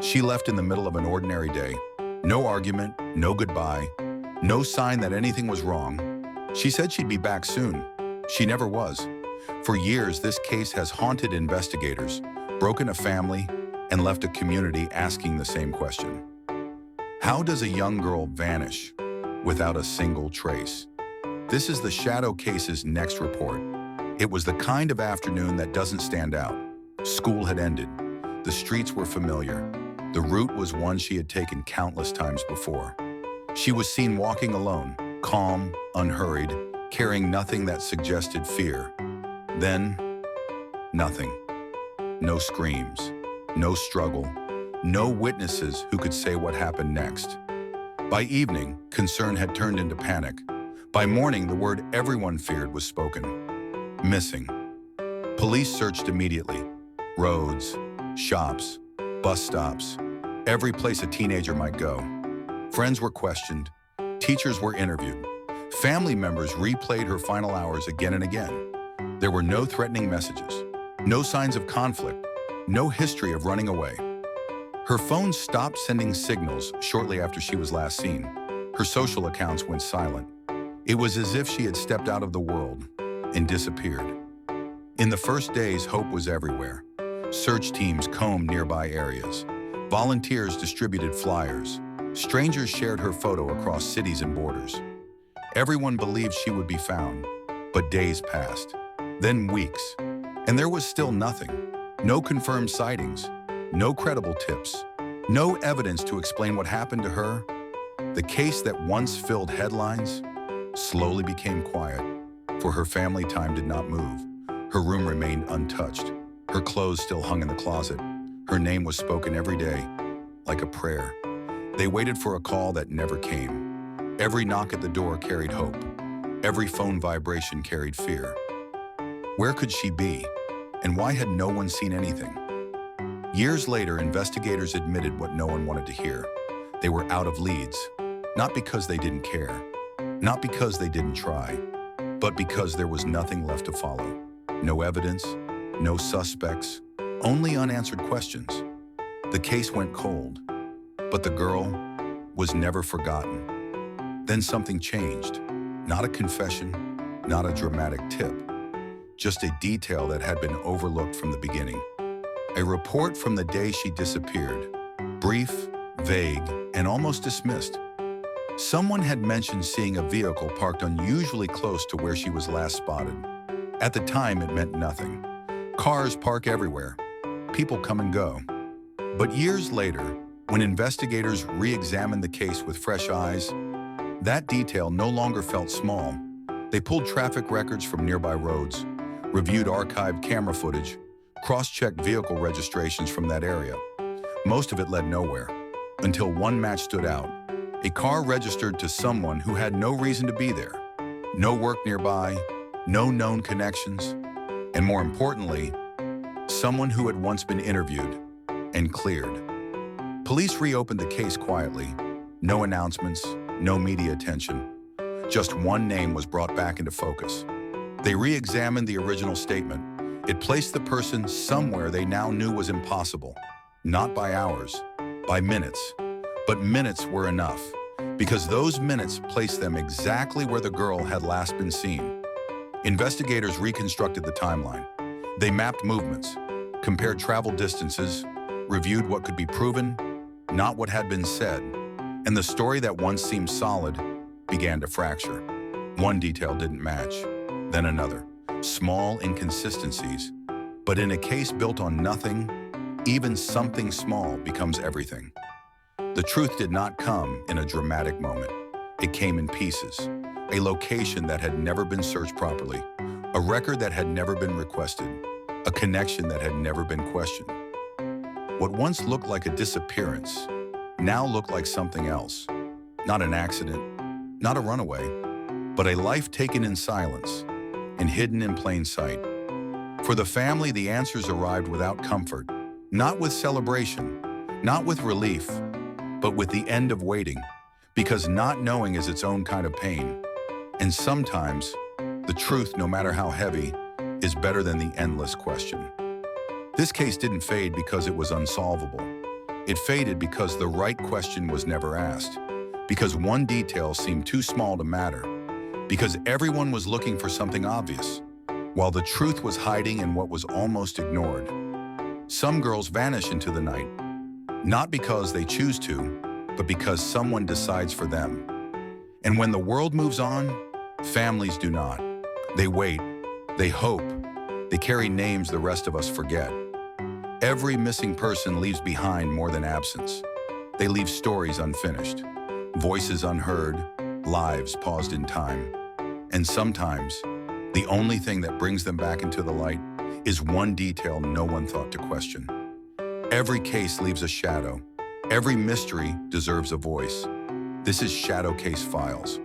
She left in the middle of an ordinary day. No argument, no goodbye, no sign that anything was wrong. She said she'd be back soon. She never was. For years, this case has haunted investigators, broken a family, and left a community asking the same question. How does a young girl vanish without a single trace? This is the Shadow Case's next report. It was the kind of afternoon that doesn't stand out. School had ended. The streets were familiar. The route was one she had taken countless times before. She was seen walking alone, calm, unhurried, carrying nothing that suggested fear. Then, nothing. No screams, no struggle, no witnesses who could say what happened next. By evening, concern had turned into panic. By morning, the word everyone feared was spoken. Missing. Police searched immediately. Roads, shops, bus stops, every place a teenager might go. Friends were questioned. Teachers were interviewed. Family members replayed her final hours again and again. There were no threatening messages, no signs of conflict, no history of running away. Her phone stopped sending signals shortly after she was last seen. Her social accounts went silent. It was as if she had stepped out of the world and disappeared. In the first days, hope was everywhere. Search teams combed nearby areas. Volunteers distributed flyers. Strangers shared her photo across cities and borders. Everyone believed she would be found, but days passed, then weeks, and there was still nothing. No confirmed sightings, no credible tips, no evidence to explain what happened to her. The case that once filled headlines slowly became quiet, for her family time did not move. Her room remained untouched. Her clothes still hung in the closet. Her name was spoken every day, like a prayer. They waited for a call that never came. Every knock at the door carried hope. Every phone vibration carried fear. Where could she be? And why had no one seen anything? Years later, investigators admitted what no one wanted to hear. They were out of leads, not because they didn't care, not because they didn't try, but because there was nothing left to follow. No evidence, no suspects, only unanswered questions. The case went cold, but the girl was never forgotten. Then something changed. Not a confession, not a dramatic tip, just a detail that had been overlooked from the beginning. A report from the day she disappeared, brief, vague, and almost dismissed. Someone had mentioned seeing a vehicle parked unusually close to where she was last spotted. At the time, it meant nothing. Cars park everywhere. People come and go. But years later, when investigators re-examined the case with fresh eyes, that detail no longer felt small. They pulled traffic records from nearby roads, reviewed archived camera footage, cross-checked vehicle registrations from that area. Most of it led nowhere, until one match stood out. A car registered to someone who had no reason to be there. No work nearby, no known connections, and more importantly, someone who had once been interviewed and cleared. Police reopened the case quietly. No announcements, no media attention. Just one name was brought back into focus. They re-examined the original statement. It placed the person somewhere they now knew was impossible. Not by hours, by minutes. But minutes were enough, because those minutes placed them exactly where the girl had last been seen. Investigators reconstructed the timeline. They mapped movements, compared travel distances, reviewed what could be proven, not what had been said, and the story that once seemed solid began to fracture. One detail didn't match, then another. Small inconsistencies. But in a case built on nothing, even something small becomes everything. The truth did not come in a dramatic moment. It came in pieces. A location that had never been searched properly. A record that had never been requested. A connection that had never been questioned. What once looked like a disappearance now looked like something else. Not an accident, not a runaway, but a life taken in silence and hidden in plain sight. For the family, the answers arrived without comfort, not with celebration, not with relief, but with the end of waiting, because not knowing is its own kind of pain. And sometimes, the truth, no matter how heavy, is better than the endless question. This case didn't fade because it was unsolvable. It faded because the right question was never asked, because one detail seemed too small to matter, because everyone was looking for something obvious, while the truth was hiding in what was almost ignored. Some girls vanish into the night, not because they choose to, but because someone decides for them. And when the world moves on, families do not. They wait, they hope, they carry names the rest of us forget. Every missing person leaves behind more than absence. They leave stories unfinished, voices unheard, lives paused in time. And sometimes, the only thing that brings them back into the light is one detail no one thought to question. Every case leaves a shadow. Every mystery deserves a voice. This is Shadow Case Files.